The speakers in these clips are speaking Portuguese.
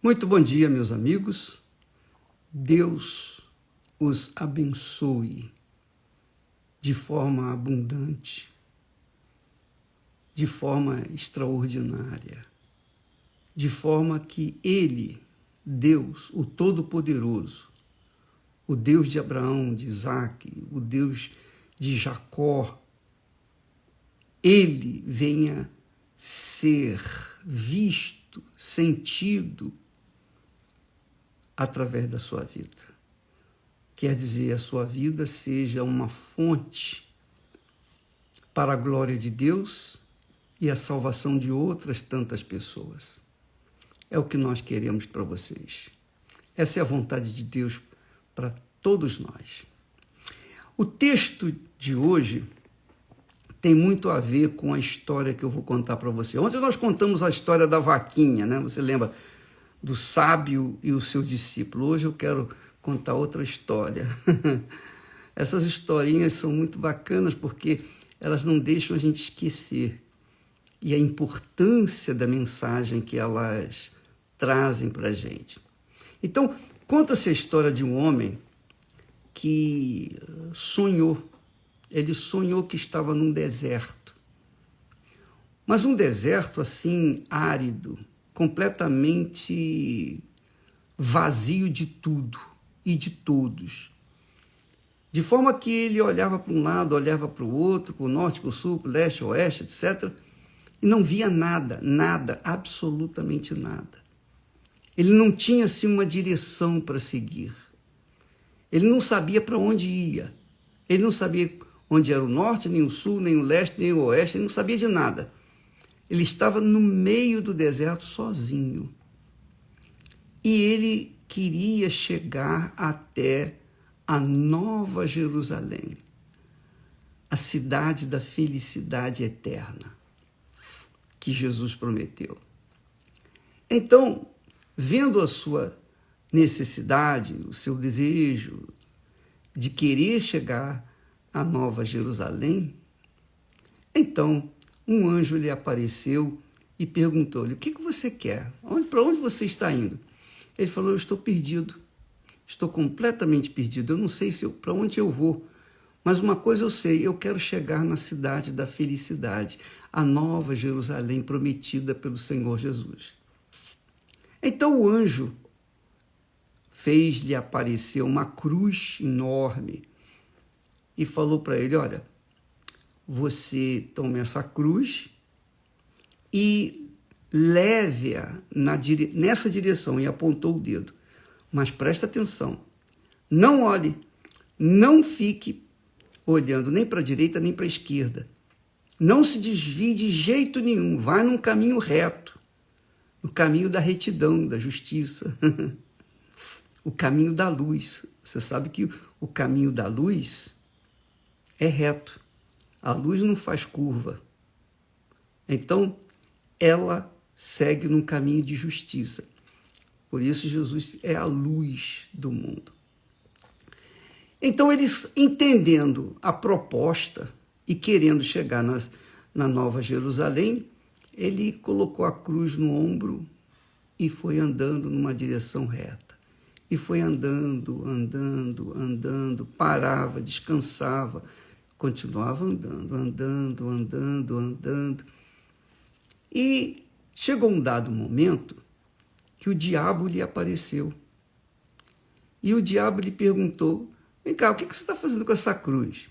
Muito bom dia, meus amigos. Deus os abençoe de forma abundante, de forma extraordinária, de forma que Ele, Deus, o Todo-Poderoso, o Deus de Abraão, de Isaque, o Deus de Jacó, Ele venha ser visto, sentido, através da sua vida. Quer dizer, a sua vida seja uma fonte para a glória de Deus e a salvação de outras tantas pessoas. É o que nós queremos para vocês. Essa é a vontade de Deus para todos nós. O texto de hoje tem muito a ver com a história que eu vou contar para você. Ontem nós contamos a história da vaquinha, né? Você lembra? Do sábio e o seu discípulo. Hoje eu quero contar outra história. Essas historinhas são muito bacanas porque elas não deixam a gente esquecer e a importância da mensagem que elas trazem para a gente. Então, conta-se a história de um homem que sonhou. Ele sonhou que estava num deserto. Mas um deserto assim, árido, completamente vazio de tudo e de todos. De forma que ele olhava para um lado, olhava para o outro, para o norte, para o sul, para o leste, oeste, etc., e não via nada, nada, absolutamente nada. Ele não tinha assim uma direção para seguir. Ele não sabia para onde ia. Ele não sabia onde era o norte, nem o sul, nem o leste, nem o oeste, ele não sabia de nada. Ele estava no meio do deserto sozinho. E ele queria chegar até a Nova Jerusalém, a cidade da felicidade eterna, que Jesus prometeu. Então, vendo a sua necessidade, o seu desejo de querer chegar à Nova Jerusalém, então um anjo lhe apareceu e perguntou-lhe: o que você quer? Para onde você está indo? Ele falou: eu estou perdido, estou completamente perdido, eu não sei para onde eu vou, mas uma coisa eu sei, eu quero chegar na cidade da felicidade, a Nova Jerusalém prometida pelo Senhor Jesus. Então o anjo fez-lhe aparecer uma cruz enorme e falou para ele: olha, você tome essa cruz e leve-a nessa direção, e apontou o dedo. Mas presta atenção, não olhe, não fique olhando nem para a direita nem para a esquerda. Não se desvie de jeito nenhum, vai num caminho reto, no caminho da retidão, da justiça, o caminho da luz. Você sabe que o caminho da luz é reto. A luz não faz curva. Então, ela segue num caminho de justiça. Por isso, Jesus é a luz do mundo. Então, eles, entendendo a proposta e querendo chegar na Nova Jerusalém, ele colocou a cruz no ombro e foi andando numa direção reta. E foi andando, andando, andando, parava, descansava, continuava andando, andando, andando, andando. E chegou um dado momento que o diabo lhe apareceu. E o diabo lhe perguntou: vem cá, o que você está fazendo com essa cruz?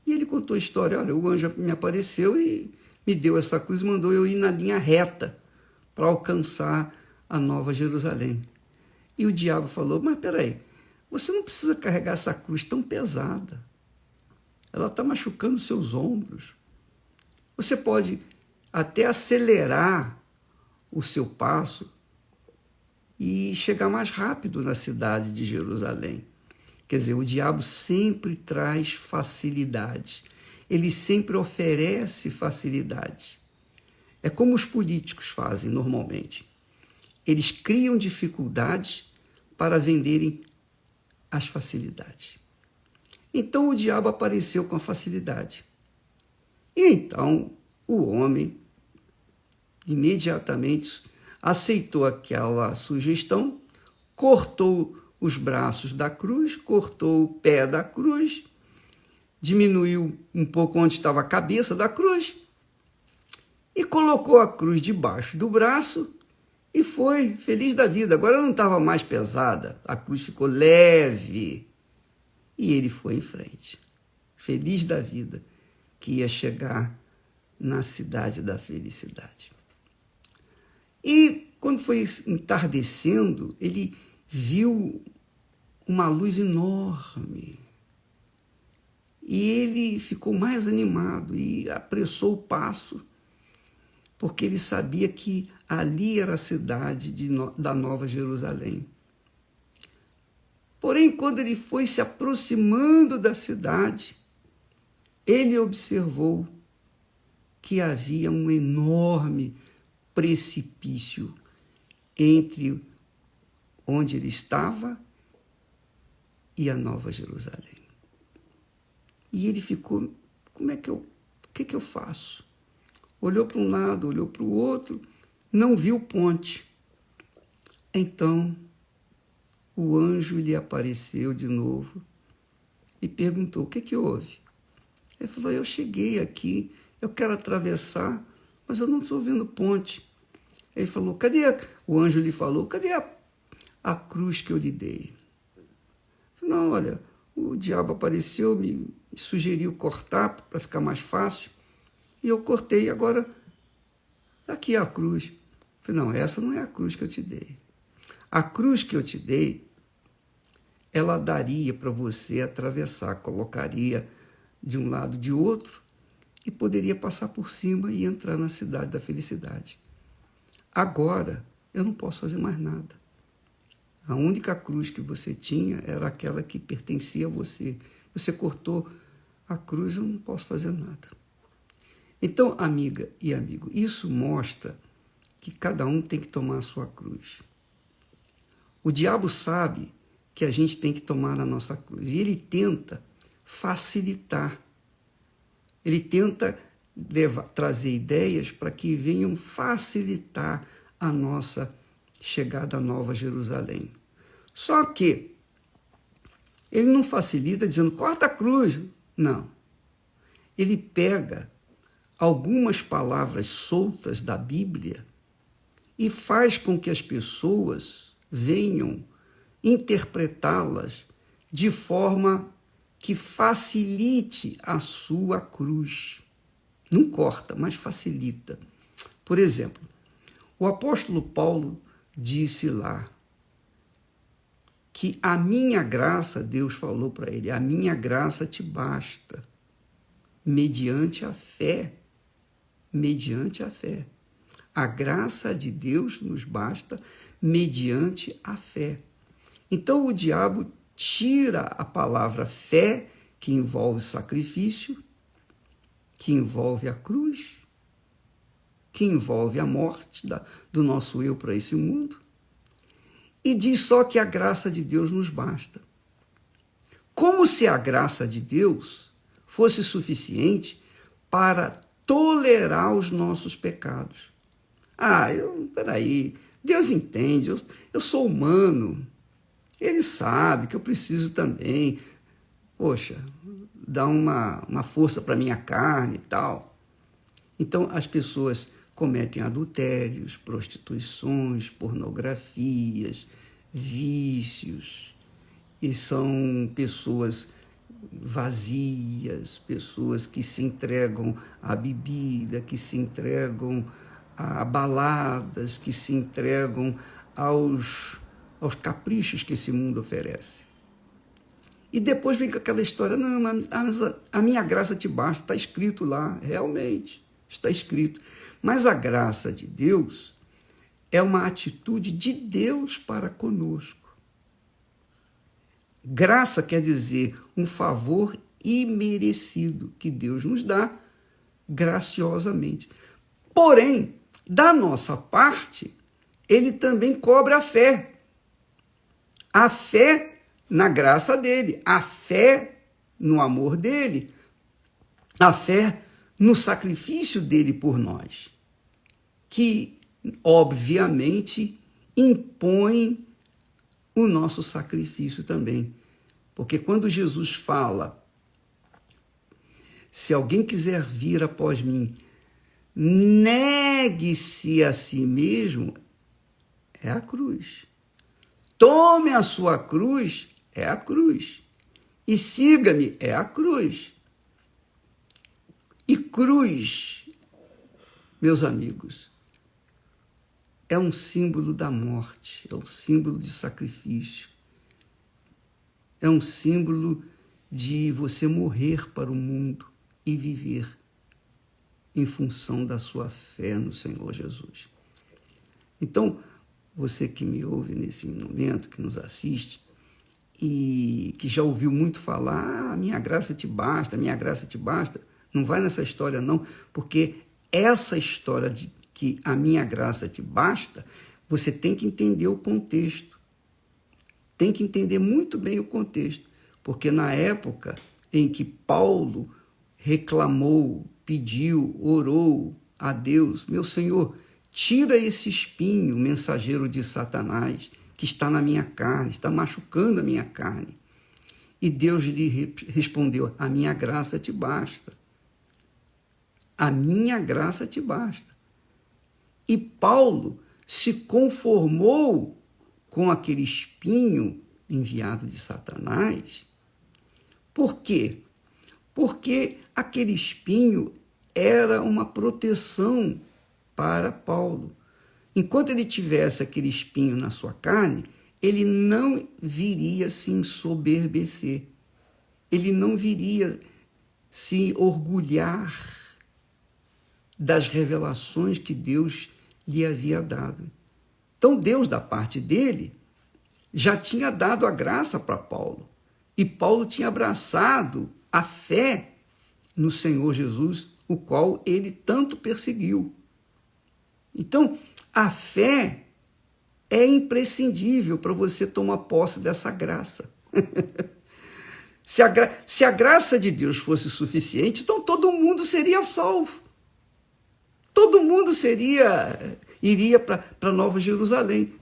E ele contou a história: olha, o anjo me apareceu e me deu essa cruz e mandou eu ir na linha reta para alcançar a Nova Jerusalém. E o diabo falou: mas peraí, você não precisa carregar essa cruz tão pesada. Ela está machucando seus ombros. Você pode até acelerar o seu passo e chegar mais rápido na cidade de Jerusalém. Quer dizer, o diabo sempre traz facilidade. Ele sempre oferece facilidade. É como os políticos fazem normalmente. Eles criam dificuldades para venderem as facilidades. Então o diabo apareceu com a facilidade. E então o homem imediatamente aceitou aquela sugestão, cortou os braços da cruz, cortou o pé da cruz, diminuiu um pouco onde estava a cabeça da cruz e colocou a cruz debaixo do braço e foi feliz da vida. Agora não estava mais pesada, a cruz ficou leve e ele foi em frente, feliz da vida, que ia chegar na cidade da felicidade. E quando foi entardecendo, ele viu uma luz enorme. E ele ficou mais animado e apressou o passo, porque ele sabia que ali era a cidade da Nova Jerusalém. Porém, quando ele foi se aproximando da cidade, ele observou que havia um enorme precipício entre onde ele estava e a Nova Jerusalém. E ele ficou, o que eu faço? Olhou para um lado, olhou para o outro, não viu ponte. Então, o anjo lhe apareceu de novo e perguntou, o que houve? Ele falou, eu cheguei aqui, eu quero atravessar, mas eu não estou vendo ponte. Ele falou, o anjo lhe falou, cadê a cruz que eu lhe dei? Não, olha, o diabo apareceu, me sugeriu cortar para ficar mais fácil, e eu cortei, agora aqui é a cruz. Eu falei, não, essa não é a cruz que eu te dei. A cruz que eu te dei, ela daria para você atravessar, colocaria de um lado de outro e poderia passar por cima e entrar na cidade da felicidade. Agora, eu não posso fazer mais nada. A única cruz que você tinha era aquela que pertencia a você. Você cortou a cruz, eu não posso fazer nada. Então, amiga e amigo, isso mostra que cada um tem que tomar a sua cruz. O diabo sabe que a gente tem que tomar a nossa cruz. E ele tenta facilitar. Ele tenta trazer ideias para que venham facilitar a nossa chegada à Nova Jerusalém. Só que ele não facilita dizendo, corta a cruz. Não. Ele pega algumas palavras soltas da Bíblia e faz com que as pessoas venham interpretá-las de forma que facilite a sua cruz. Não corta, mas facilita. Por exemplo, o apóstolo Paulo disse lá que a minha graça, Deus falou para ele, a minha graça te basta, mediante a fé. Mediante a fé. A graça de Deus nos basta mediante a fé. Então o diabo tira a palavra fé, que envolve sacrifício, que envolve a cruz, que envolve a morte do nosso eu para esse mundo, e diz só que a graça de Deus nos basta. Como se a graça de Deus fosse suficiente para tolerar os nossos pecados. Peraí, Deus entende, eu sou humano, Ele sabe que eu preciso também, poxa, dar uma força para a minha carne e tal. Então, as pessoas cometem adultérios, prostituições, pornografias, vícios, e são pessoas vazias, pessoas que se entregam à bebida, que se entregam a baladas, que se entregam aos caprichos que esse mundo oferece. E depois vem com aquela história, não, mas a minha graça te basta, está escrito lá, realmente, está escrito. Mas a graça de Deus é uma atitude de Deus para conosco. Graça quer dizer um favor imerecido que Deus nos dá graciosamente. Porém, da nossa parte, Ele também cobra a fé. A fé na graça dele, a fé no amor dele, a fé no sacrifício dele por nós, que obviamente, impõe o nosso sacrifício também. Porque quando Jesus fala, se alguém quiser vir após mim, negue-se a si mesmo, é a cruz. Tome a sua cruz, é a cruz. E siga-me, é a cruz. E cruz, meus amigos, é um símbolo da morte, é um símbolo de sacrifício, é um símbolo de você morrer para o mundo e viver em função da sua fé no Senhor Jesus. Então, você que me ouve nesse momento, que nos assiste, e que já ouviu muito falar, a minha graça te basta, a minha graça te basta, não vai nessa história não, porque essa história de que a minha graça te basta, você tem que entender o contexto. Tem que entender muito bem o contexto, porque na época em que Paulo reclamou, pediu, orou a Deus, meu Senhor, tira esse espinho, mensageiro de Satanás, que está na minha carne, está machucando a minha carne. E Deus lhe respondeu, a minha graça te basta. A minha graça te basta. E Paulo se conformou com aquele espinho enviado de Satanás. Por quê? Porque aquele espinho era uma proteção para Paulo. Enquanto ele tivesse aquele espinho na sua carne, ele não viria se ensoberbecer. Ele não viria se orgulhar das revelações que Deus lhe havia dado. Então, Deus, da parte dele, já tinha dado a graça para Paulo. E Paulo tinha abraçado a fé no Senhor Jesus, o qual ele tanto perseguiu. Então, a fé é imprescindível para você tomar posse dessa graça. Se a graça de Deus fosse suficiente, então todo mundo seria salvo. Todo mundo iria para Nova Jerusalém.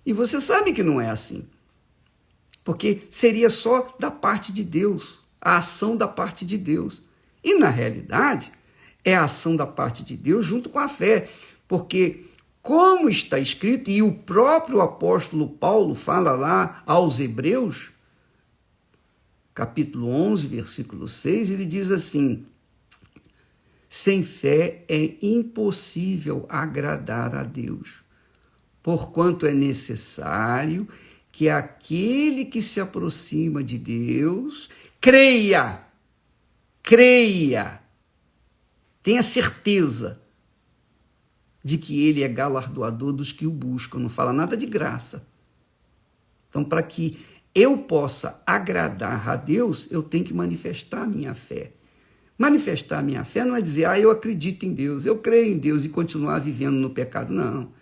E você sabe que não é assim. Porque seria só da parte de Deus, a ação da parte de Deus. E, na realidade, é a ação da parte de Deus junto com a fé. Porque, como está escrito, e o próprio apóstolo Paulo fala lá aos Hebreus, capítulo 11, versículo 6, ele diz assim, sem fé é impossível agradar a Deus, porquanto é necessário que aquele que se aproxima de Deus creia, tenha certeza de que ele é galardoador dos que o buscam, não fala nada de graça. Então, para que eu possa agradar a Deus, eu tenho que manifestar a minha fé. Manifestar a minha fé não é dizer, eu acredito em Deus, eu creio em Deus e continuar vivendo no pecado. Não.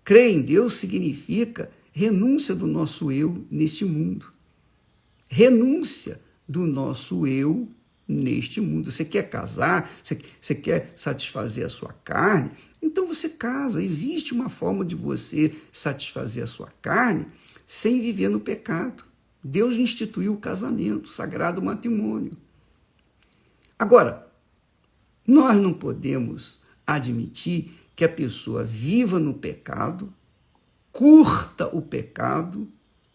Crer em Deus significa renúncia do nosso eu neste mundo. Renúncia do nosso eu neste mundo. Você quer casar? Você quer satisfazer a sua carne? Então você casa. Existe uma forma de você satisfazer a sua carne sem viver no pecado. Deus instituiu o casamento, o sagrado matrimônio. Agora, nós não podemos admitir que a pessoa viva no pecado, curta o pecado,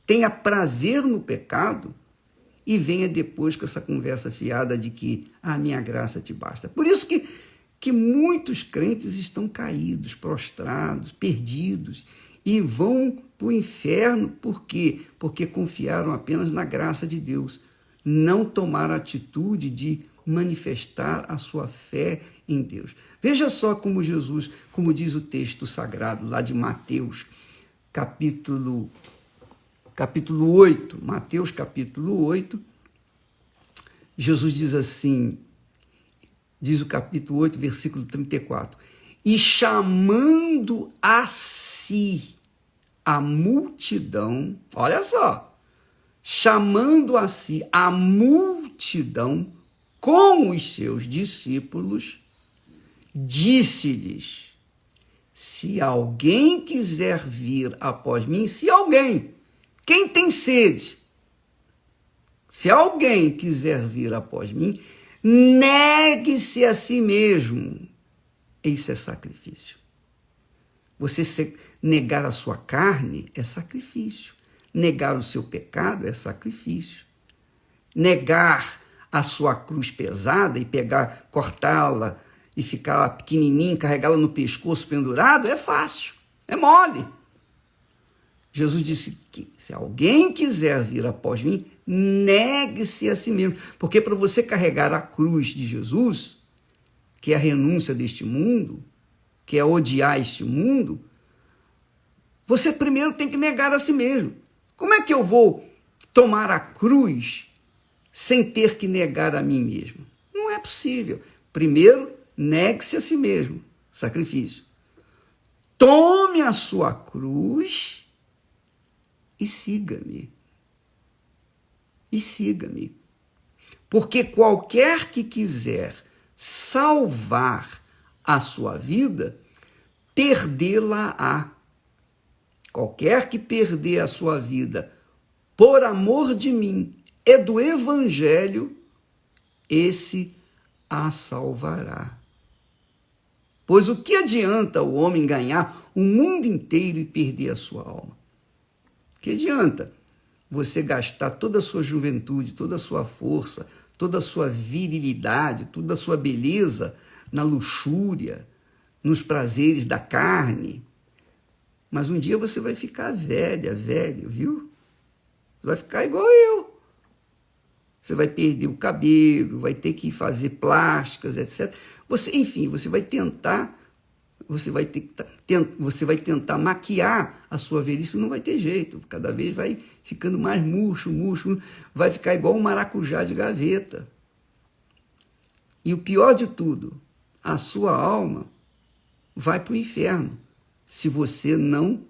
tenha prazer no pecado e venha depois com essa conversa fiada de que a minha graça te basta. Por isso que muitos crentes estão caídos, prostrados, perdidos e vão para o inferno. Por quê? Porque confiaram apenas na graça de Deus. Não tomaram a atitude de manifestar a sua fé em Deus. Veja só como Jesus, como diz o texto sagrado lá de Mateus, capítulo 8, Mateus capítulo 8, Jesus diz assim, diz o capítulo 8, versículo 34, e chamando a si a multidão, olha só, chamando a si a multidão com os seus discípulos, disse-lhes, se alguém quiser vir após mim, se alguém, quem tem sede, se alguém quiser vir após mim, negue-se a si mesmo. Isso é sacrifício. Você negar a sua carne é sacrifício. Negar o seu pecado é sacrifício. Negar a sua cruz pesada e pegar, cortá-la e ficar pequenininho, carregá-la no pescoço pendurado, é fácil, é mole. Jesus disse que se alguém quiser vir após mim, negue-se a si mesmo. Porque para você carregar a cruz de Jesus, que é a renúncia deste mundo, que é odiar este mundo, você primeiro tem que negar a si mesmo. Como é que eu vou tomar a cruz sem ter que negar a mim mesmo? Não é possível. Primeiro, negue-se a si mesmo, sacrifício. Tome a sua cruz e siga-me. E siga-me. Porque qualquer que quiser salvar a sua vida, perdê-la-á. Qualquer que perder a sua vida por amor de mim e do Evangelho, esse a salvará. Pois o que adianta o homem ganhar o mundo inteiro e perder a sua alma? Que adianta você gastar toda a sua juventude, toda a sua força, toda a sua virilidade, toda a sua beleza na luxúria, nos prazeres da carne? Mas um dia você vai ficar velho, viu? Você vai ficar igual eu. Você vai perder o cabelo, vai ter que fazer plásticas, etc. Enfim, você vai tentar maquiar a sua velhice, não vai ter jeito. Cada vez vai ficando mais murcho, vai ficar igual um maracujá de gaveta. E o pior de tudo, a sua alma vai para o inferno se você não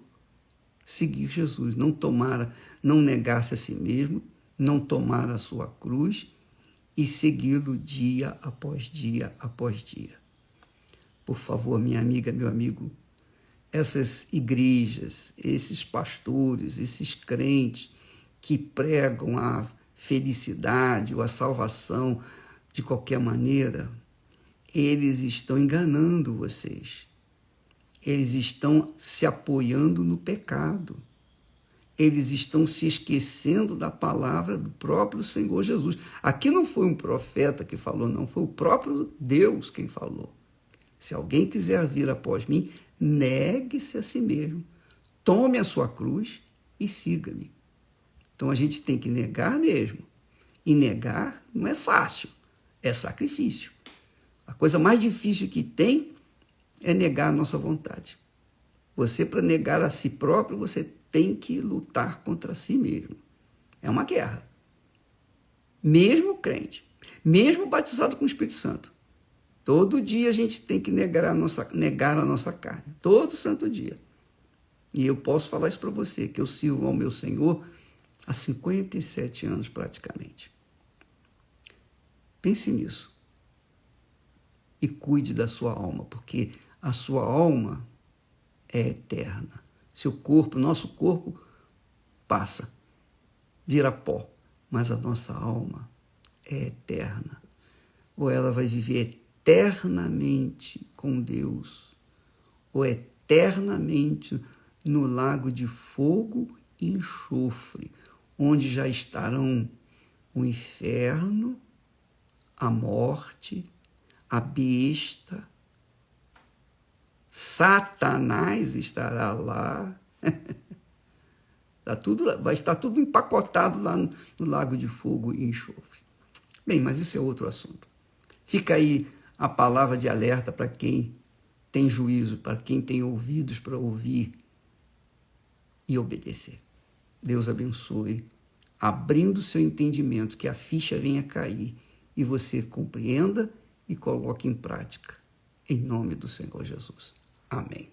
seguir Jesus, não negar-se a si mesmo, não tomar a sua cruz e segui-lo dia após dia após dia. Por favor, minha amiga, meu amigo, essas igrejas, esses pastores, esses crentes que pregam a felicidade ou a salvação de qualquer maneira, eles estão enganando vocês. Eles estão se apoiando no pecado. Eles estão se esquecendo da palavra do próprio Senhor Jesus. Aqui não foi um profeta que falou, não, foi o próprio Deus quem falou. Se alguém quiser vir após mim, negue-se a si mesmo. Tome a sua cruz e siga-me. Então a gente tem que negar mesmo. E negar não é fácil, é sacrifício. A coisa mais difícil que tem é negar a nossa vontade. Você, para negar a si próprio, você tem que lutar contra si mesmo. É uma guerra. Mesmo crente, mesmo batizado com o Espírito Santo. Todo dia a gente tem que negar a nossa carne. Todo santo dia. E eu posso falar isso para você, que eu sirvo ao meu Senhor há 57 anos praticamente. Pense nisso. E cuide da sua alma, porque a sua alma é eterna. Seu corpo, nosso corpo, passa, vira pó, mas a nossa alma é eterna. Ou ela vai viver eternamente com Deus, ou eternamente no lago de fogo e enxofre, onde já estarão o inferno, a morte, a besta, Satanás estará lá. Vai estar tudo empacotado lá no lago de fogo e enxofre. Bem, mas isso é outro assunto. Fica aí a palavra de alerta para quem tem juízo, para quem tem ouvidos para ouvir e obedecer. Deus abençoe, abrindo seu entendimento, que a ficha venha cair e você compreenda e coloque em prática. Em nome do Senhor Jesus. Amém.